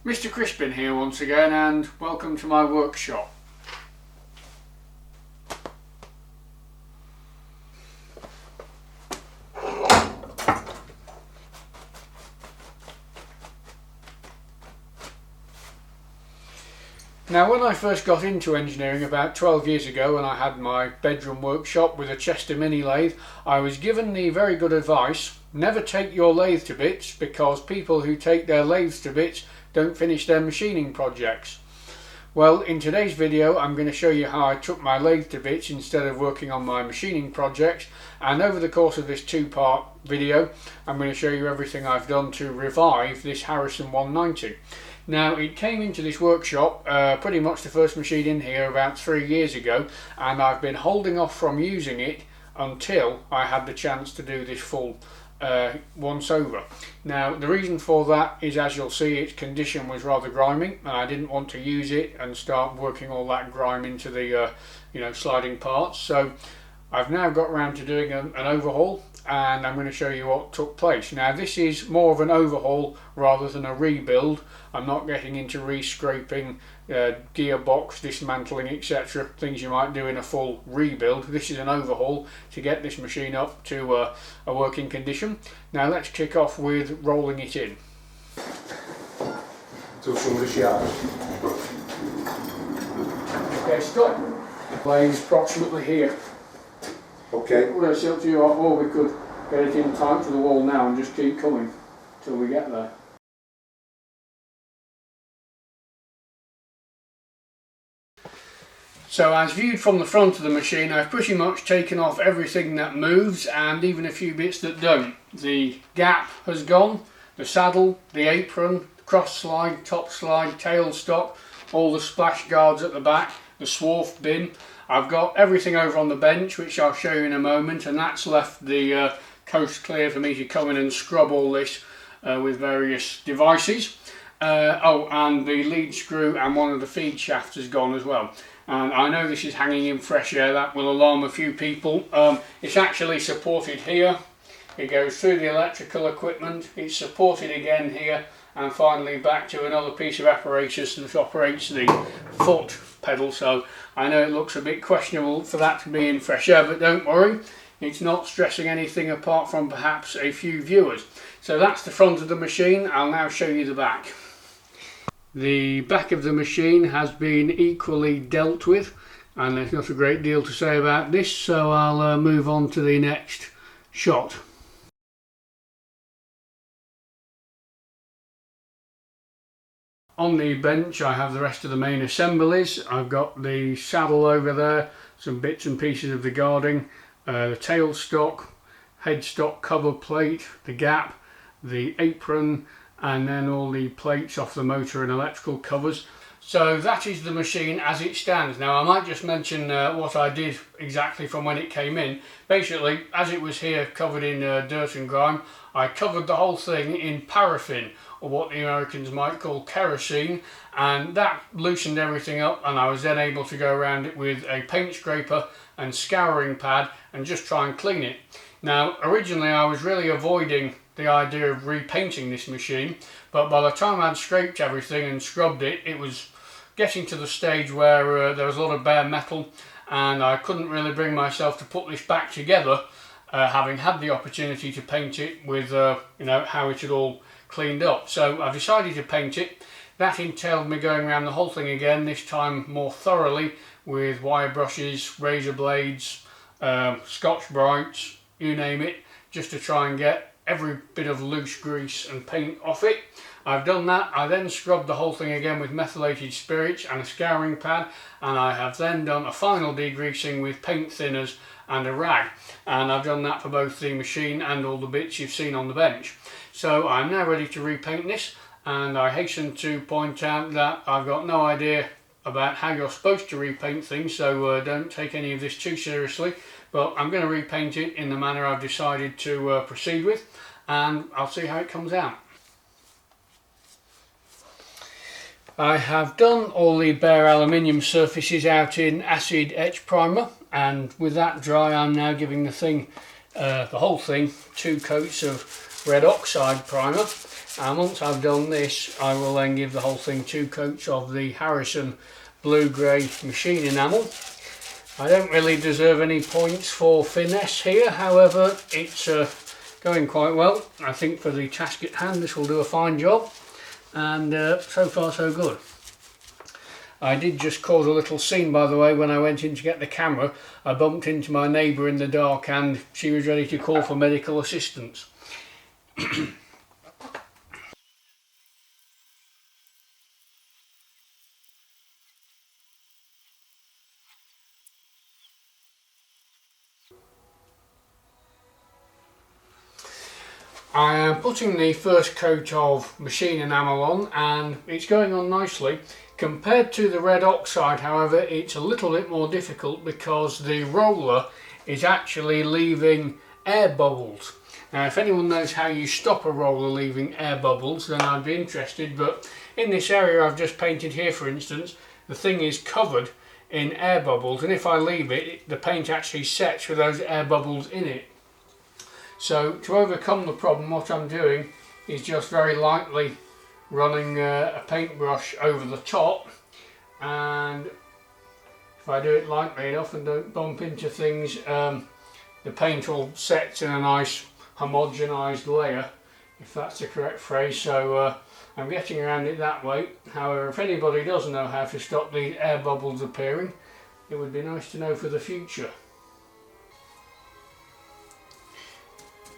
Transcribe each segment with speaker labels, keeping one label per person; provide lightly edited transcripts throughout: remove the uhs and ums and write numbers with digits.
Speaker 1: Mr. Crispin here once again, and welcome to my workshop. Now, when I first got into engineering about 12 years ago, and I had my bedroom workshop with a Chester mini lathe, I was given the very good advice: never take your lathe to bits, because people who take their lathes to bits don't finish their machining projects. Well, in today's video I'm going to show you how I took my lathe to bits instead of working on my machining projects, and over the course of this two-part video I'm going to show you everything I've done to revive this Harrison 190. Now, it came into this workshop, pretty much the first machine in here, about 3 years ago, and I've been holding off from using it until I had the chance to do this full once over. Now, the reason for that is, as you'll see, its condition was rather grimy, and I didn't want to use it and start working all that grime into the sliding parts. So I've now got around to doing an overhaul, and I'm going to show you what took place. Now, this is more of an overhaul rather than a rebuild. I'm not getting into re-scraping, gearbox, dismantling, etc. Things you might do in a full rebuild. This is an overhaul to get this machine up to a working condition. Now let's kick off with rolling it in. Okay, stop. Laying approximately here.
Speaker 2: Okay.
Speaker 1: We're going to sit to you, or we could get it in tight to the wall now and just keep coming till we get there. So, as viewed from the front of the machine, I've pretty much taken off everything that moves and even a few bits that don't. The gap has gone, the saddle, the apron, cross slide, top slide, tail stock, all the splash guards at the back, the swarf bin. I've got everything over on the bench, which I'll show you in a moment, and that's left the coast clear for me to come in and scrub all this with various devices. Oh, and the lead screw and one of the feed shafts has gone as well. And I know this is hanging in fresh air, that will alarm a few people. It's actually supported here, it goes through the electrical equipment, it's supported again here, and finally back to another piece of apparatus that operates the foot pedal. So I know it looks a bit questionable for that to be in fresh air, but don't worry, it's not stressing anything apart from perhaps a few viewers. So that's the front of the machine. I'll now show you the back. The back of the machine has been equally dealt with, and there's not a great deal to say about this, so I'll move on to the next shot. On the bench I have the rest of the main assemblies. I've got the saddle over there, some bits and pieces of the guarding, the tail stock, headstock cover plate, the gap, the apron, and then all the plates off the motor and electrical covers. So that is the machine as it stands. Now, I might just mention what I did exactly from when it came in. Basically, as it was here covered in dirt and grime, I covered the whole thing in paraffin, or what the Americans might call kerosene, and that loosened everything up, and I was then able to go around it with a paint scraper and scouring pad and just try and clean it. Now, originally I was really avoiding the idea of repainting this machine, but by the time I'd scraped everything and scrubbed it, it was getting to the stage where there was a lot of bare metal, and I couldn't really bring myself to put this back together, having had the opportunity to paint it with how it had all cleaned up. So I decided to paint it. That entailed me going around the whole thing again, this time more thoroughly, with wire brushes, razor blades, Scotch Brights, you name it, just to try and get every bit of loose grease and paint off it. I've done that. I then scrubbed the whole thing again with methylated spirits and a scouring pad, and I have then done a final degreasing with paint thinners and a rag, and I've done that for both the machine and all the bits you've seen on the bench. So I'm now ready to repaint this, and I hasten to point out that I've got no idea about how you're supposed to repaint things, so don't take any of this too seriously, but I'm going to repaint it in the manner I've decided to proceed with, and I'll see how it comes out. I have done all the bare aluminium surfaces out in acid etch primer, and with that dry I'm now giving the thing, the whole thing, 2 coats of red oxide primer, and once I've done this I will then give the whole thing 2 coats of the Harrison blue-grey machine enamel. I don't really deserve any points for finesse here, however it's going quite well. I think for the task at hand this will do a fine job, and so far so good. I did just cause a little scene, by the way, when I went in to get the camera. I bumped into my neighbour in the dark and she was ready to call for medical assistance. I am putting the first coat of machine enamel on and it's going on nicely. Compared to the red oxide, however, it's a little bit more difficult because the roller is actually leaving air bubbles. Now, if anyone knows how you stop a roller leaving air bubbles, then I'd be interested, but in this area I've just painted here, for instance, the thing is covered in air bubbles, and if I leave it, the paint actually sets with those air bubbles in it. So to overcome the problem, what I'm doing is just very lightly running a paintbrush over the top, and if I do it lightly enough and don't bump into things, the paint will set in a nice homogenised layer, if that's the correct phrase. So I'm getting around it that way. However, if anybody does know how to stop these air bubbles appearing, it would be nice to know for the future.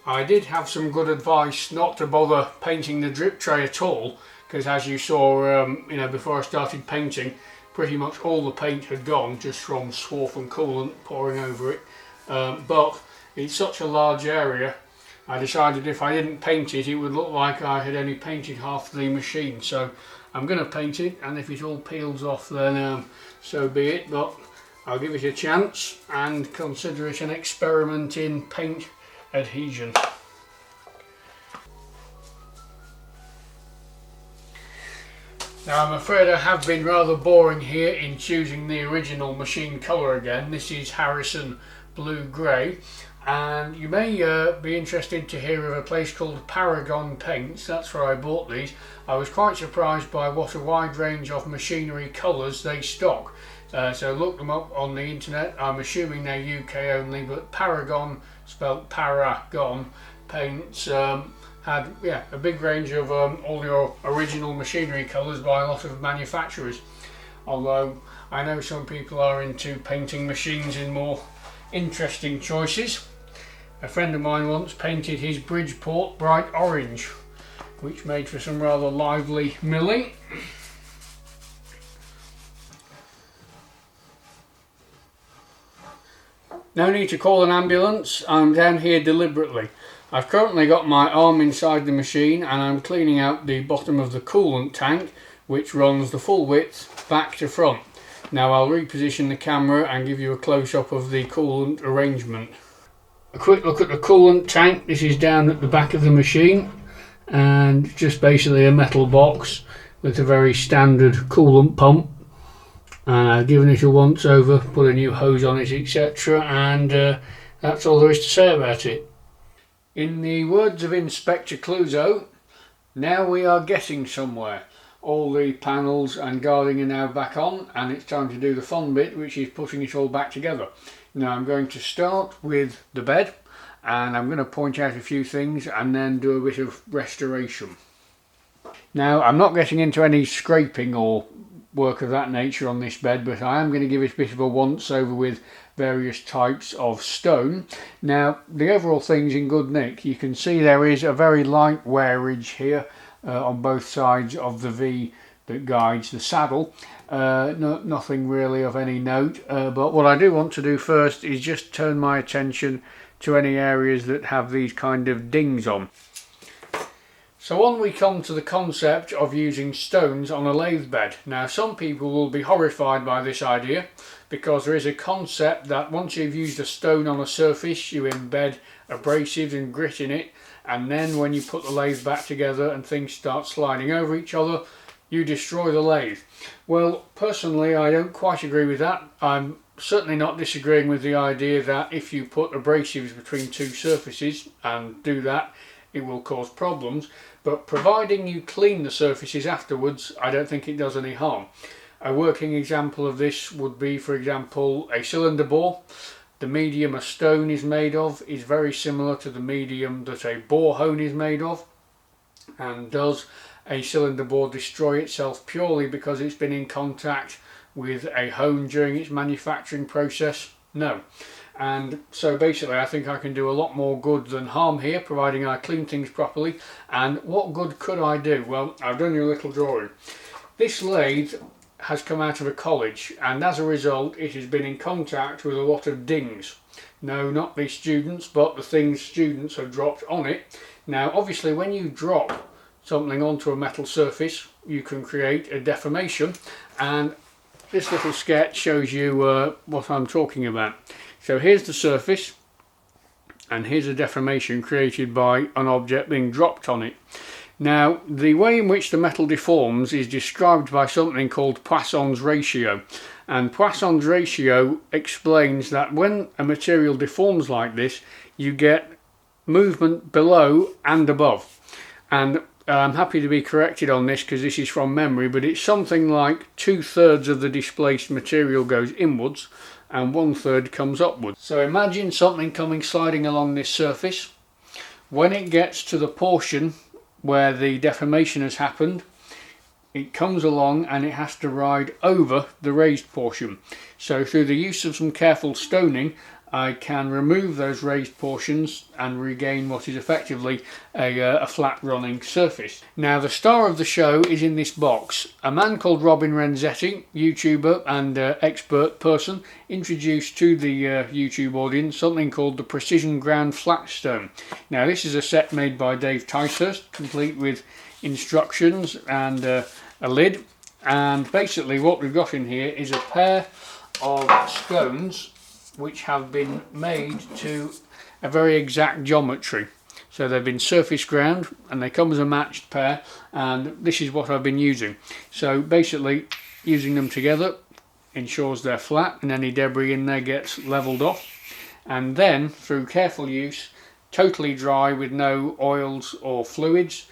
Speaker 1: I did have some good advice not to bother painting the drip tray at all, because as you saw, before I started painting, pretty much all the paint had gone just from swarf and coolant pouring over it. But it's such a large area, I decided if I didn't paint it, it would look like I had only painted half the machine. So I'm going to paint it, and if it all peels off, then so be it. But I'll give it a chance and consider it an experiment in paint adhesion. Now, I'm afraid I have been rather boring here in choosing the original machine colour again. This is Harrison Blue Grey, and you may be interested to hear of a place called Paragon Paints. That's where I bought these. I was quite surprised by what a wide range of machinery colours they stock. So look them up on the internet. I'm assuming they're UK only, but Paragon, spelled Paragon Paints, had a big range of all your original machinery colours by a lot of manufacturers. Although I know some people are into painting machines in more interesting choices. A friend of mine once painted his Bridgeport bright orange, which made for some rather lively milling. No need to call an ambulance, I'm down here deliberately. I've currently got my arm inside the machine and I'm cleaning out the bottom of the coolant tank, which runs the full width back to front. Now I'll reposition the camera and give you a close-up of the coolant arrangement. A quick look at the coolant tank. This is down at the back of the machine and just basically a metal box with a very standard coolant pump. And I've given it a once over, put a new hose on it, etc. And that's all there is to say about it. In the words of Inspector Clouseau, now we are getting somewhere. All the panels and guarding are now back on, and it's time to do the fun bit, which is putting it all back together. Now I'm going to start with the bed, and I'm going to point out a few things and then do a bit of restoration. Now I'm not getting into any scraping or work of that nature on this bed, but I am going to give it a bit of a once over with various types of stone. Now the overall thing's in good nick. You can see there is a very light wearage here on both sides of the V that guides the saddle. Nothing really of any note, but what I do want to do first is just turn my attention to any areas that have these kind of dings on. So on we come to the concept of using stones on a lathe bed. Now some people will be horrified by this idea because there is a concept that once you've used a stone on a surface, you embed abrasives and grit in it, and then when you put the lathe back together and things start sliding over each other, you destroy the lathe. Well, personally I don't quite agree with that. I'm certainly not disagreeing with the idea that if you put abrasives between two surfaces and do that, it will cause problems, but providing you clean the surfaces afterwards, I don't think it does any harm. A working example of this would be, for example, a cylinder bore. The medium a stone is made of is very similar to the medium that a bore hone is made of. And does a cylinder bore destroy itself purely because it's been in contact with a hone during its manufacturing process? No. And so basically I think I can do a lot more good than harm here, providing I clean things properly. And what good could I do? Well, I've done you a little drawing. This lathe has come out of a college, and as a result it has been in contact with a lot of dings. No, not the students, but the things students have dropped on it. Now obviously when you drop something onto a metal surface you can create a deformation, and this little sketch shows you what I'm talking about. So here's the surface, and here's a deformation created by an object being dropped on it. Now, the way in which the metal deforms is described by something called Poisson's ratio. And Poisson's ratio explains that when a material deforms like this, you get movement below and above. And I'm happy to be corrected on this because this is from memory, but it's something like 2/3 of the displaced material goes inwards and 1/3 comes upwards. So imagine something coming sliding along this surface. When it gets to the portion where the deformation has happened, it comes along and it has to ride over the raised portion. So through the use of some careful stoning, I can remove those raised portions and regain what is effectively a flat running surface. Now the star of the show is in this box. A man called Robin Renzetti, YouTuber and expert person, introduced to the YouTube audience something called the Precision Ground Flat Stone. Now this is a set made by Dave Ticehurst, complete with instructions and a lid. And basically what we've got in here is a pair of stones which have been made to a very exact geometry. So they've been surface ground and they come as a matched pair, and this is what I've been using. So basically using them together ensures they're flat and any debris in there gets levelled off, and then through careful use, totally dry with no oils or fluids,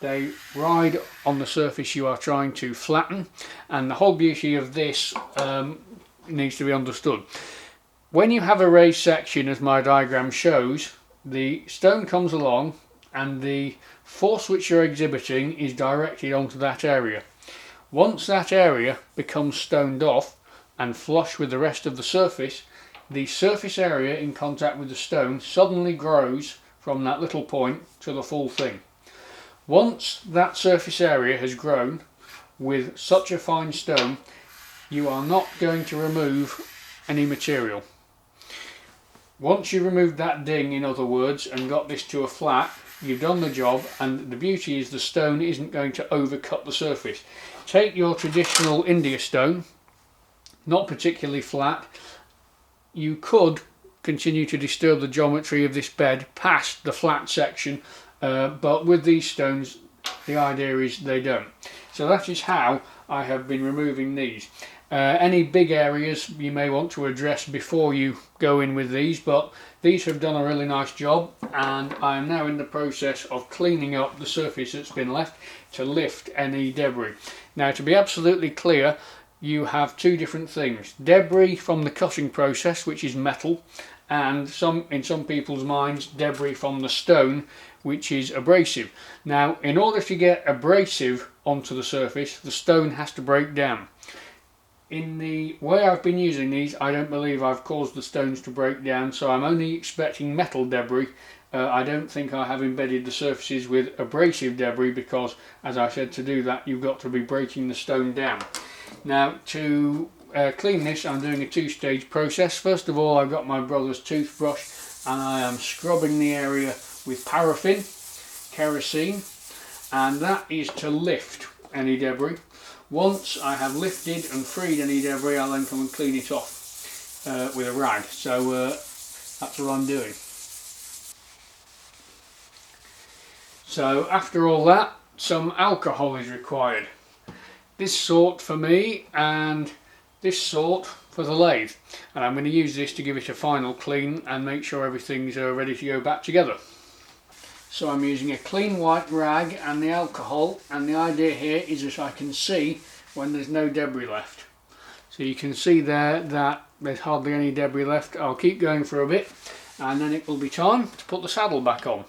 Speaker 1: they ride on the surface you are trying to flatten. And the whole beauty of this needs to be understood. When you have a raised section, as my diagram shows, the stone comes along and the force which you're exhibiting is directed onto that area. Once that area becomes stoned off and flush with the rest of the surface area in contact with the stone suddenly grows from that little point to the full thing. Once that surface area has grown with such a fine stone, you are not going to remove any material. Once you remove that ding, in other words, and got this to a flat, you've done the job, and the beauty is the stone isn't going to overcut the surface. Take your traditional India stone, not particularly flat. You could continue to disturb the geometry of this bed past the flat section, but with these stones the idea is they don't. So that is how I have been removing these. Any big areas you may want to address before you go in with these, but these have done a really nice job, and I am now in the process of cleaning up the surface that's been left to lift any debris. Now, to be absolutely clear, you have two different things: debris from the cutting process, which is metal, and in some people's minds, debris from the stone, which is abrasive. Now, in order to get abrasive onto the surface, the stone has to break down. In the way I've been using these, I don't believe I've caused the stones to break down, so I'm only expecting metal debris. I don't think I have embedded the surfaces with abrasive debris, because, as I said, to do that you've got to be breaking the stone down. Now, to clean this, I'm doing a two-stage process. First of all, I've got my brother's toothbrush and I am scrubbing the area with paraffin, kerosene, and that is to lift any debris. Once I have lifted and freed any debris, I'll then come and clean it off with a rag. So that's what I'm doing. So after all that, some alcohol is required. This sort for me and this sort for the lathe. And I'm going to use this to give it a final clean and make sure everything's ready to go back together. So I'm using a clean white rag and the alcohol, and the idea here is that I can see when there's no debris left. So you can see there that there's hardly any debris left. I'll keep going for a bit and then it will be time to put the saddle back on.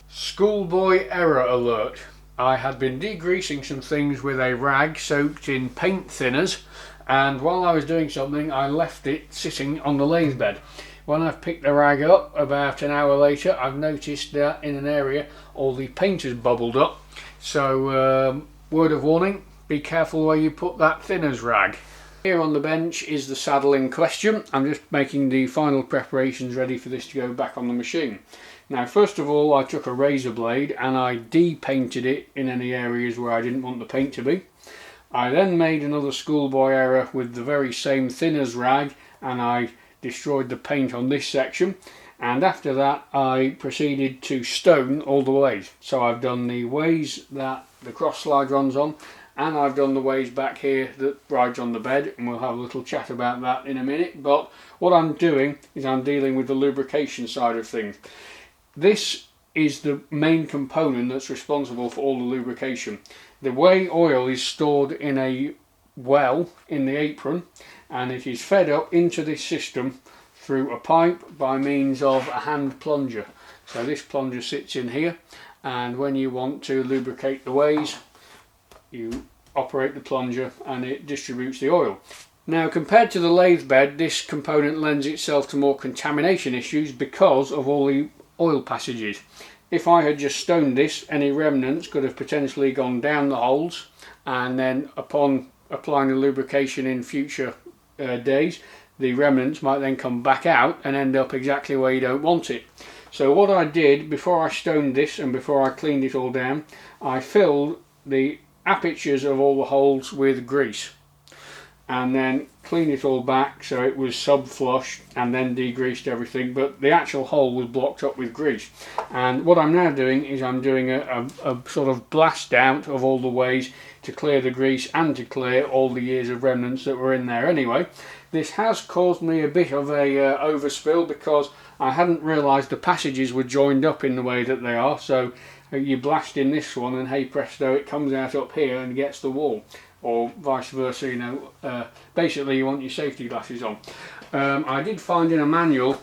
Speaker 1: Schoolboy error alert. I had been degreasing some things with a rag soaked in paint thinners, and while I was doing something I left it sitting on the lathe bed. When I've picked the rag up about an hour later, I've noticed that in an area all the paint has bubbled up. So word of warning, be careful where you put that thinners rag. Here on the bench is the saddle in question. I'm just making the final preparations ready for this to go back on the machine. Now first of all I took a razor blade and I de-painted it in any areas where I didn't want the paint to be. I then made another schoolboy error with the very same thinners rag and I destroyed the paint on this section, and after that I proceeded to stone all the ways. So I've done the ways that the cross slide runs on, and I've done the ways back here that rides on the bed, and we'll have a little chat about that in a minute. But what I'm doing is I'm dealing with the lubrication side of things. This is the main component that's responsible for all the lubrication. The whey oil is stored in a well in the apron, and it is fed up into this system through a pipe by means of a hand plunger. So this plunger sits in here, and when you want to lubricate the ways, you operate the plunger and it distributes the oil. Now compared to the lathe bed, this component lends itself to more contamination issues because of all the oil passages. If I had just stoned this, any remnants could have potentially gone down the holes, and then upon applying the lubrication in future days, the remnants might then come back out and end up exactly where you don't want it. So what I did before I stoned this and before I cleaned it all down, I filled the apertures of all the holes with grease and then cleaned it all back so it was sub-flush, and then degreased everything, but the actual hole was blocked up with grease. And what I'm now doing is I'm doing a sort of blast out of all the ways to clear the grease and to clear all the years of remnants that were in there anyway. This has caused me a bit of a overspill because I hadn't realised the passages were joined up in the way that they are. So you blast in this one and hey presto, it comes out up here and gets the wall, or vice versa, you know. Basically you want your safety glasses on. I did find in a manual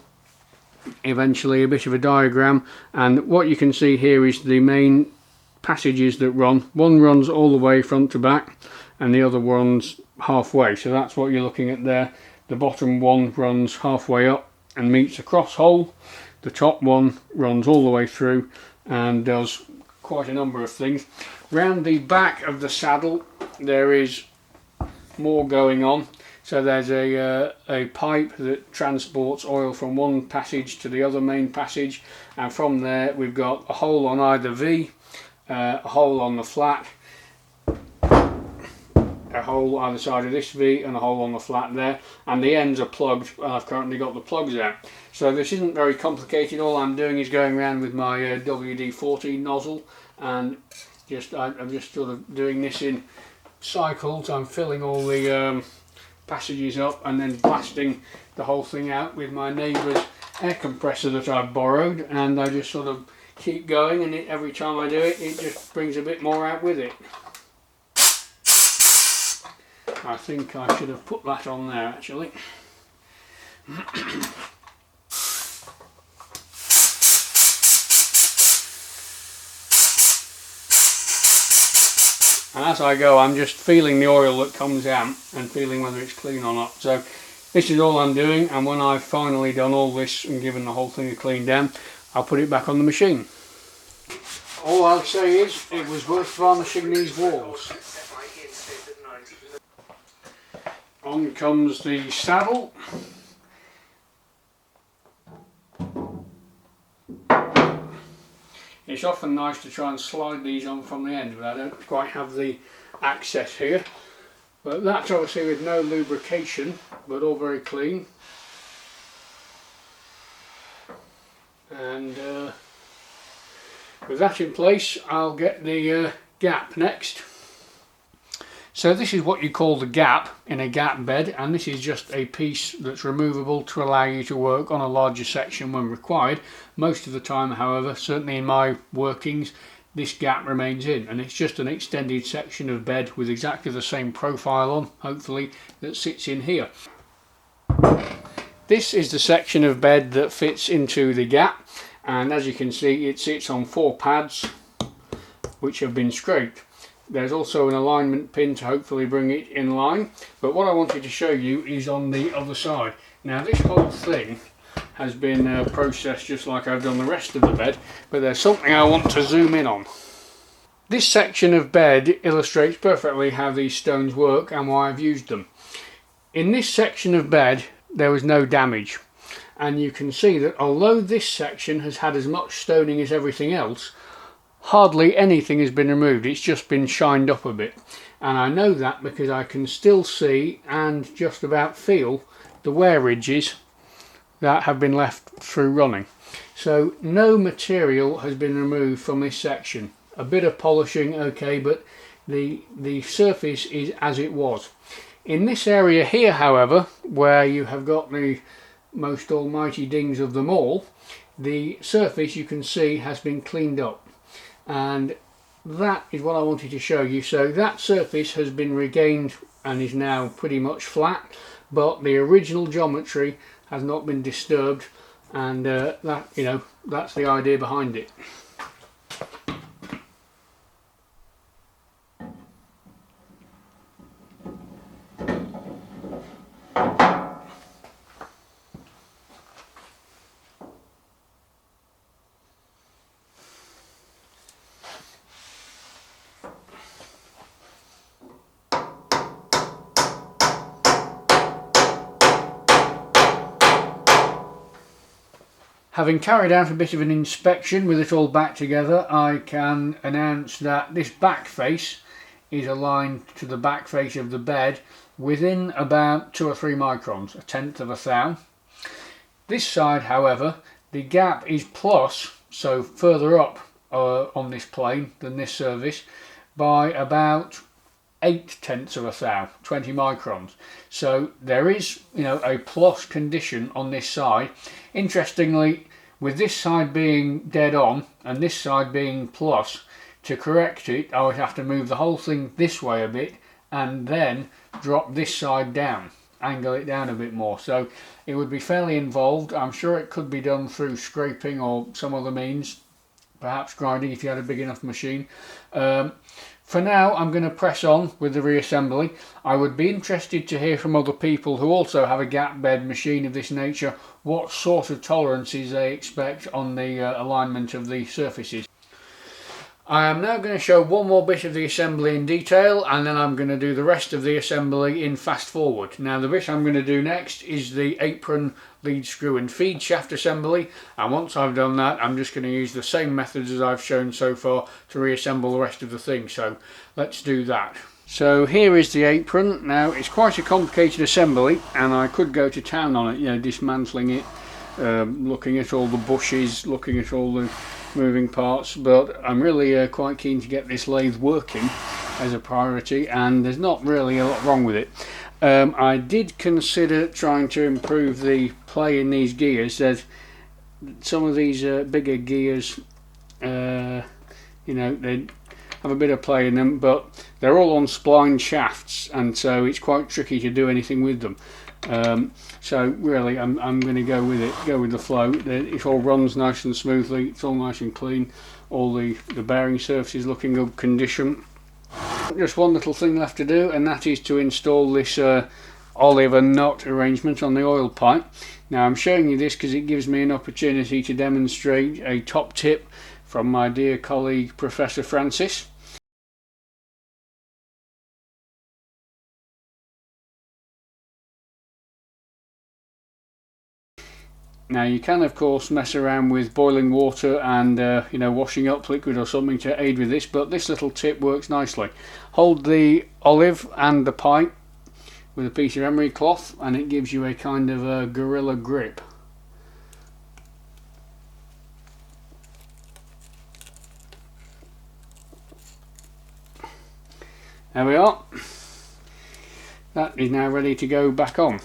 Speaker 1: eventually a bit of a diagram, and what you can see here is the main passages that run. One runs all the way front to back and the other runs halfway, so that's what you're looking at there. The bottom one runs halfway up and meets a cross hole. The top one runs all the way through and does quite a number of things. Round the back of the saddle there is more going on. So there's a pipe that transports oil from one passage to the other main passage, and from there we've got a hole on either V, a hole on the flat, a hole either side of this V and a hole on the flat there, and the ends are plugged, and I've currently got the plugs out. So this isn't very complicated. All I'm doing is going around with my WD-40 nozzle, and I'm just sort of doing this in cycles. I'm filling all the passages up and then blasting the whole thing out with my neighbour's air compressor that I've borrowed, and I just sort of keep going, and every time I do it, it just brings a bit more out with it. I think I should have put that on there actually. And as I go, I'm just feeling the oil that comes out and feeling whether it's clean or not. So this is all I'm doing, and when I've finally done all this and given the whole thing a clean down, I'll put it back on the machine. All I'll say is it was worth varnishing these walls. On comes the saddle. It's often nice to try and slide these on from the end, but I don't quite have the access here. But that's obviously with no lubrication, but all very clean. And with that in place, I'll get the gap next. So this is what you call the gap in a gap bed, and this is just a piece that's removable to allow you to work on a larger section when required. Most of the time, however, certainly in my workings, this gap remains in, and it's just an extended section of bed with exactly the same profile on, hopefully, that sits in here. This is the section of bed that fits into the gap, and as you can see, it sits on 4 pads which have been scraped. There's also an alignment pin to hopefully bring it in line, but what I wanted to show you is on the other side. Now this whole thing has been processed just like I've done the rest of the bed, but there's something I want to zoom in on. This section of bed illustrates perfectly how these stones work and why I've used them. In this section of bed there was no damage, and you can see that although this section has had as much stoning as everything else, hardly anything has been removed. It's just been shined up a bit, and I know that because I can still see and just about feel the wear ridges that have been left through running. So no material has been removed from this section. A bit of polishing, okay, but the surface is as it was. In this area here, however, where you have got the most almighty dings of them all, the surface you can see has been cleaned up. And that is what I wanted to show you. So that surface has been regained and is now pretty much flat, but the original geometry has not been disturbed, and that, you know, that's the idea behind it. Having carried out a bit of an inspection with it all back together, I can announce that this back face is aligned to the back face of the bed within about 2 or 3 microns, 1/10 of a thou. This side, however, the gap is plus, so further up on this plane than this surface, by about 8/10 of a thou, 20 microns. So there is, you know, a plus condition on this side. Interestingly, with this side being dead on and this side being plus, to correct it I would have to move the whole thing this way a bit and then drop this side down, angle it down a bit more. So it would be fairly involved. I'm sure it could be done through scraping or some other means, perhaps grinding if you had a big enough machine. For now, I'm going to press on with the reassembly. I would be interested to hear from other people who also have a gap bed machine of this nature, what sort of tolerances they expect on the alignment of the surfaces. I am now going to show one more bit of the assembly in detail, and then I'm going to do the rest of the assembly in fast forward. Now the bit I'm going to do next is the apron, lead screw and feed shaft assembly, and once I've done that I'm just going to use the same methods as I've shown so far to reassemble the rest of the thing. So let's do that. So here is the apron. Now it's quite a complicated assembly and I could go to town on it, you know, dismantling it, looking at all the bushes, looking at all the moving parts, but I'm really quite keen to get this lathe working as a priority, and there's not really a lot wrong with it. I did consider trying to improve the play in these gears. There's some of these bigger gears, you know, they have a bit of play in them, but they're all on spline shafts, and so it's quite tricky to do anything with them. So really I'm going to go with it, go with the flow. It all runs nice and smoothly, it's all nice and clean, all the bearing surface is looking good condition. Just one little thing left to do, and that is to install this olive and nut arrangement on the oil pipe. Now I'm showing you this because it gives me an opportunity to demonstrate a top tip from my dear colleague Professor Francis. Now you can of course mess around with boiling water and you know, washing up liquid or something to aid with this, but this little tip works nicely. Hold the olive and the pipe with a piece of emery cloth and it gives you a kind of a gorilla grip. There we are. that is now ready to go back on.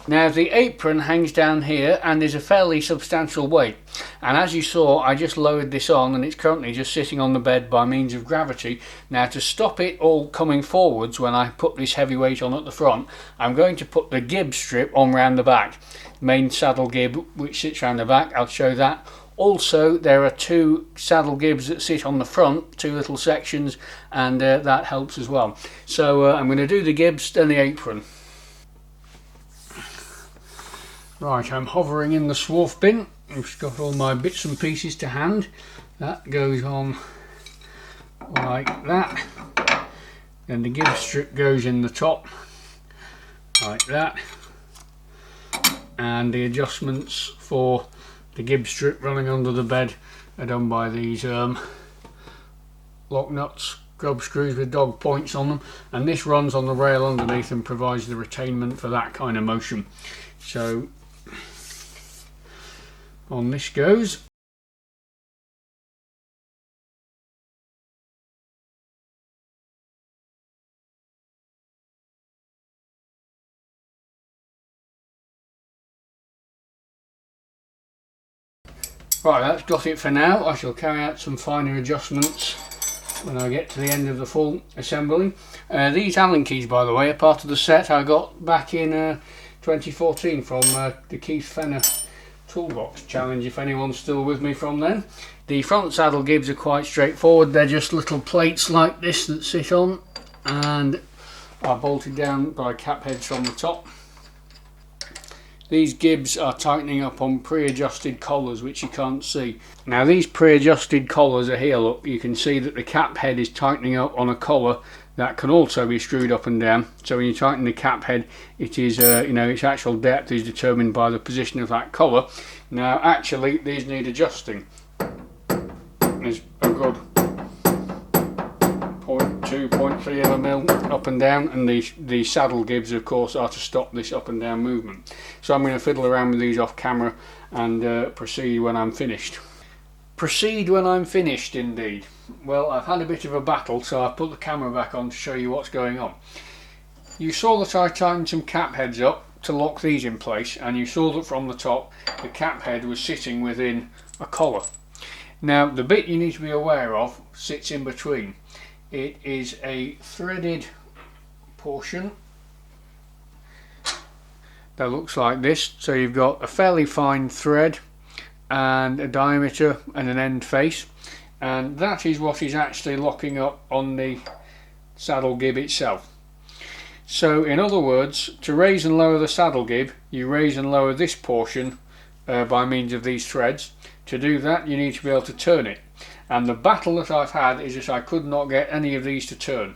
Speaker 1: Now the apron hangs down here and is a fairly substantial weight, and as you saw I just lowered this on and it's currently just sitting on the bed by means of gravity. Now to stop it all coming forwards when I put this heavy weight on at the front, I'm going to put the gib strip on round the back, main saddle gib which sits round the back. I'll show that. Also there are two saddle gibs that sit on the front, two little sections, and that helps as well. So I'm going to do the gibs then the apron. Right, I'm hovering in the swarf bin. I've got all my bits and pieces to hand. That goes on like that. Then the gib strip goes in the top like that. And the adjustments for the gib strip running under the bed are done by these lock nuts, grub screws with dog points on them. And this runs on the rail underneath and provides the retainment for that kind of motion. So on this goes. Right, that's got it for now. I shall carry out some finer adjustments when I get to the end of the full assembly. These Allen keys, by the way, are part of the set I got back in 2014 from the Keith Fenner Toolbox Challenge, if anyone's still with me from then. The front saddle gibs are quite straightforward. They're just little plates like this that sit on and are bolted down by cap heads from the top. These gibs are tightening up on pre-adjusted collars which you can't see. Now these pre-adjusted collars are here, look, you can see that the cap head is tightening up on a collar that can also be screwed up and down. So when you tighten the cap head, it is its actual depth is determined by the position of that collar. Now actually these need adjusting. There's a good 0.2, 0.3 of a mil up and down, and the saddle gibs of course are to stop this up and down movement. So I'm going to fiddle around with these off camera and proceed when I'm finished. Proceed when I'm finished indeed. Well, I've had a bit of a battle, so I've put the camera back on to show you what's going on. You saw that I tightened some cap heads up to lock these in place, and you saw that from the top the cap head was sitting within a collar. Now the bit you need to be aware of sits in between. It is a threaded portion that looks like this. So you've got a fairly fine thread and a diameter and an end face, and that is what is actually locking up on the saddle gib itself. So in other words, to raise and lower the saddle gib, you raise and lower this portion by means of these threads. To do that you need to be able to turn it, and the battle that I've had is that I could not get any of these to turn.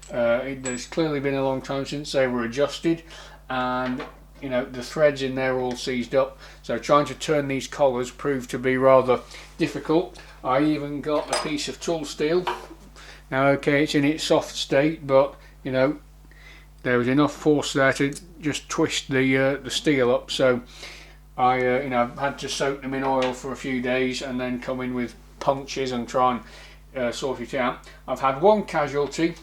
Speaker 1: There's clearly been a long time since they were adjusted, and you know, the threads in there are all seized up, so trying to turn these collars proved to be rather difficult. I even got a piece of tool steel. Now okay, it's in its soft state, but you know, there was enough force there to just twist the steel up, so I had to soak them in oil for a few days and then come in with punches and try and sort it out. I've had one casualty.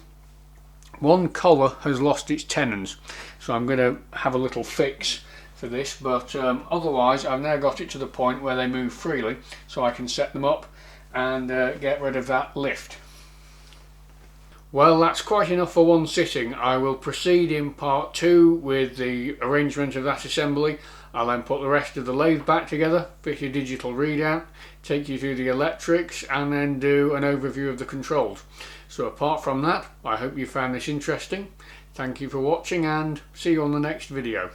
Speaker 1: One collar has lost its tenons, so I'm going to have a little fix for this, but otherwise I've now got it to the point where they move freely, so I can set them up and get rid of that lift. Well, that's quite enough for one sitting. I will proceed in part 2 with the arrangement of that assembly. I'll then put the rest of the lathe back together, fit a digital readout, take you through the electrics, and then do an overview of the controls. So apart from that, I hope you found this interesting. Thank you for watching and see you on the next video.